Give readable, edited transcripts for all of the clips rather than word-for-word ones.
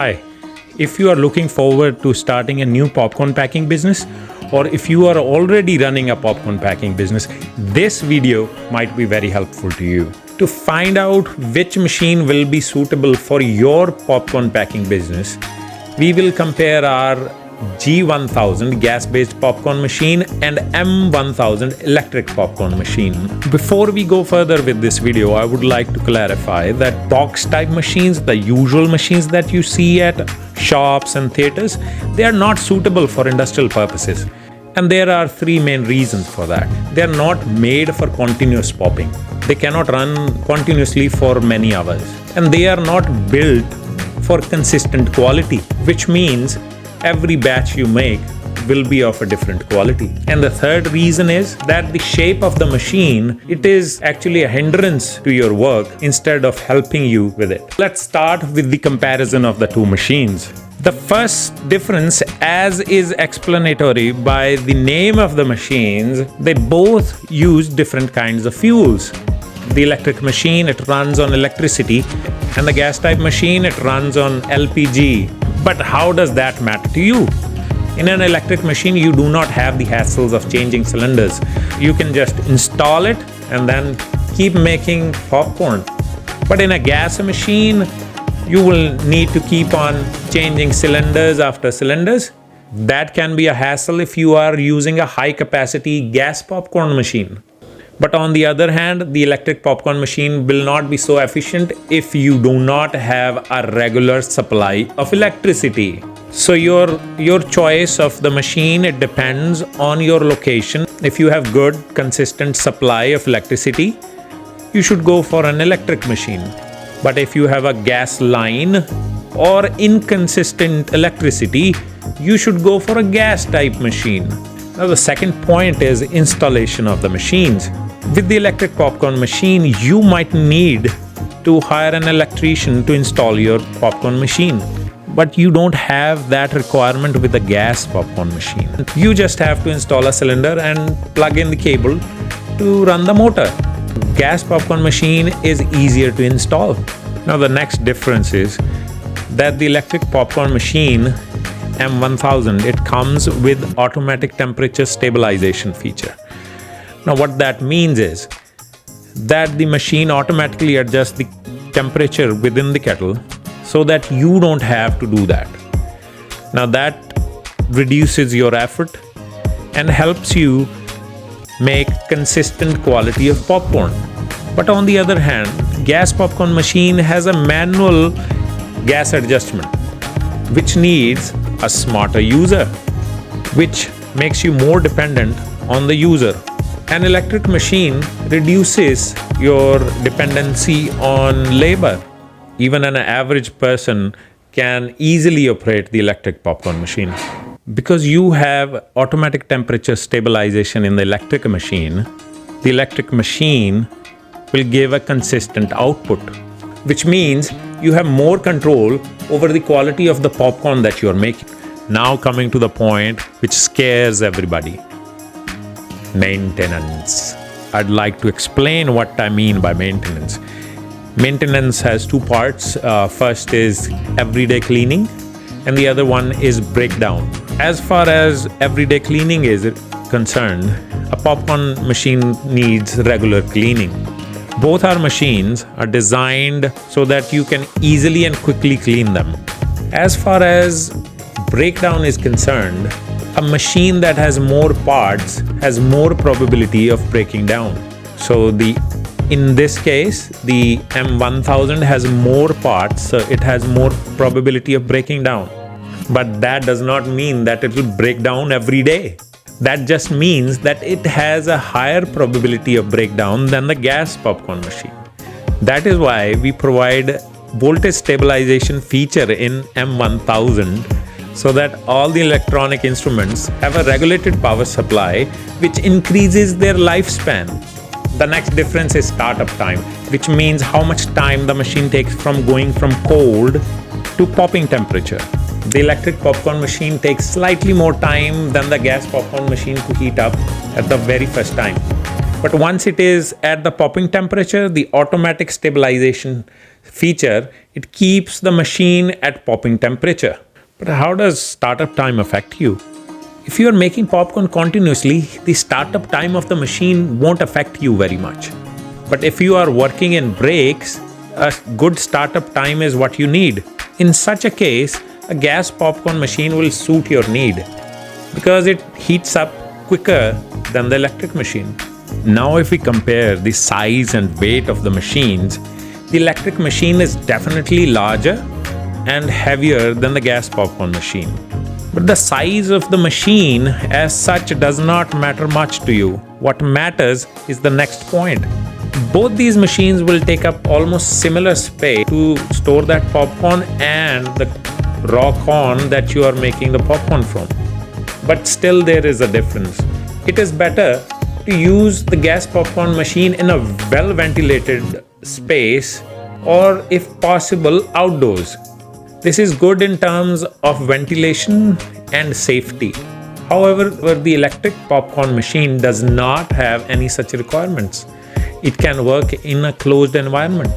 Hi, if you are looking forward to starting a new popcorn packing business, or if you are already running a popcorn packing business, this video might be very helpful to you. To find out which machine will be suitable for your popcorn packing business, we will compare our G1000 gas-based popcorn machine and M1000 electric popcorn machine. Before we go further with this video, I would like to clarify that box type machines, the usual machines that you see at shops and theaters, they are not suitable for industrial purposes. And there are three main reasons for that. They are not made for continuous popping. They cannot run continuously for many hours. And they are not built for consistent quality, which means every batch you make will be of a different quality. And the third reason is that the shape of the machine, it is actually a hindrance to your work instead of helping you with it. Let's start with the comparison of the two machines. The first difference, as is explanatory by the name of the machines, they both use different kinds of fuels. The electric machine, it runs on electricity, and the gas type machine, it runs on LPG. But how does that matter to you? In an electric machine, you do not have the hassles of changing cylinders. You can just install it and then keep making popcorn. But in a gas machine, you will need to keep on changing cylinders after cylinders. That can be a hassle if you are using a high capacity gas popcorn machine. But on the other hand, the electric popcorn machine will not be so efficient if you do not have a regular supply of electricity. So your choice of the machine, it depends on your location. If you have good, consistent supply of electricity, you should go for an electric machine. But if you have a gas line or inconsistent electricity, you should go for a gas type machine. Now the second point is installation of the machines. With the electric popcorn machine, you might need to hire an electrician to install your popcorn machine. But you don't have that requirement with the gas popcorn machine. You just have to install a cylinder and plug in the cable to run the motor. Gas popcorn machine is easier to install. Now the next difference is that the electric popcorn machine M1000, it comes with automatic temperature stabilization feature. Now what that means is that the machine automatically adjusts the temperature within the kettle so that you don't have to do that. Now that reduces your effort and helps you make consistent quality of popcorn. But on the other hand, gas popcorn machine has a manual gas adjustment, which needs a smarter user, which makes you more dependent on the user. An electric machine reduces your dependency on labor. Even an average person can easily operate the electric popcorn machine. Because you have automatic temperature stabilization in the electric machine will give a consistent output, which means you have more control over the quality of the popcorn that you are making. Now coming to the point which scares everybody. Maintenance. I'd like to explain what I mean by maintenance. Maintenance has two parts. First is everyday cleaning and the other one is breakdown. As far as everyday cleaning is concerned, a popcorn machine needs regular cleaning. Both our machines are designed so that you can easily and quickly clean them. As far as breakdown is concerned, a machine that has more parts has more probability of breaking down. So in this case, the M1000 has more parts, so it has more probability of breaking down. But that does not mean that it will break down every day. That just means that it has a higher probability of breakdown than the gas popcorn machine. That is why we provide voltage stabilization feature in M1000 so that all the electronic instruments have a regulated power supply which increases their lifespan. The next difference is startup time, which means how much time the machine takes from going from cold to popping temperature. The electric popcorn machine takes slightly more time than the gas popcorn machine to heat up at the very first time. But once it is at the popping temperature, the automatic stabilization feature, it keeps the machine at popping temperature. But how does startup time affect you? If you are making popcorn continuously, the startup time of the machine won't affect you very much. But if you are working in breaks, a good startup time is what you need. In such a case, a gas popcorn machine will suit your need because it heats up quicker than the electric machine. Now, if we compare the size and weight of the machines, the electric machine is definitely larger and heavier than the gas popcorn machine. But the size of the machine as such does not matter much to you. What matters is the next point. Both these machines will take up almost similar space to store that popcorn and the raw corn that you are making the popcorn from. But still there is a difference. It is better to use the gas popcorn machine in a well ventilated space or if possible outdoors. This is good in terms of ventilation and safety. However, the electric popcorn machine does not have any such requirements. It can work in a closed environment.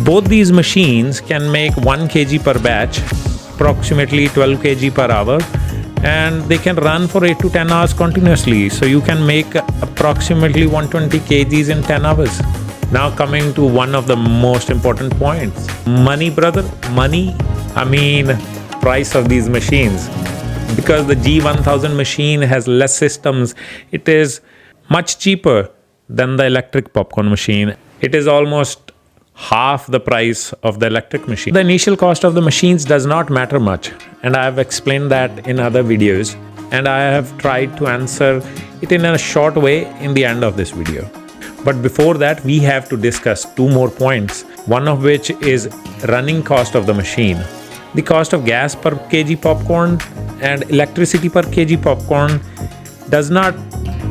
Both these machines can make 1 kg per batch, approximately 12 kg per hour, and they can run for 8 to 10 hours continuously. So you can make approximately 120 kgs in 10 hours. Now coming to one of the most important points. Money, brother, money. I mean, price of these machines. Because the G1000 machine has less systems, it is much cheaper than the electric popcorn machine. It is almost half the price of the electric machine. The initial cost of the machines does not matter much, and I have explained that in other videos, and I have tried to answer it in a short way in the end of this video. But before that, we have to discuss 2 more points, one of which is running cost of the machine. The cost of gas per kg popcorn and electricity per kg popcorn does not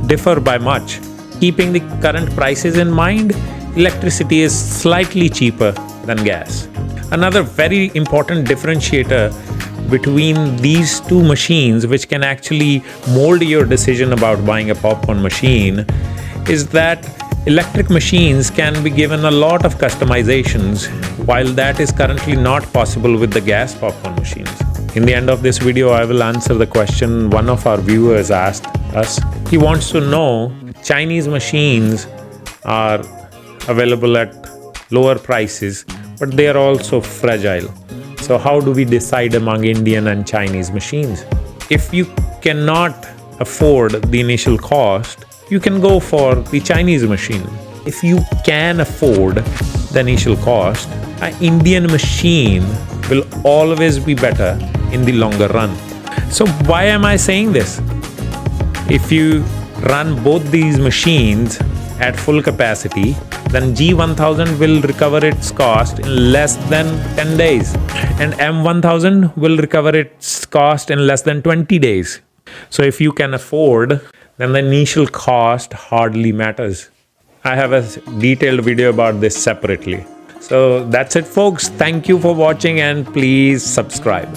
differ by much. Keeping the current prices in mind, electricity is slightly cheaper than gas. Another very important differentiator between these two machines, which can actually mold your decision about buying a popcorn machine, is that electric machines can be given a lot of customizations, while that is currently not possible with the gas popcorn machines. In the end of this video, I will answer the question one of our viewers asked us. He wants to know, Chinese machines are available at lower prices, but they are also fragile. So how do we decide among Indian and Chinese machines? If you cannot afford the initial cost, you can go for the Chinese machine. If you can afford the initial cost, an Indian machine will always be better in the longer run. So why am I saying this? If you run both these machines at full capacity, then G1000 will recover its cost in less than 10 days, and M1000 will recover its cost in less than 20 days. So if you can afford, then the initial cost hardly matters. I have a detailed video about this separately. So that's it, folks. Thank you for watching, and please subscribe.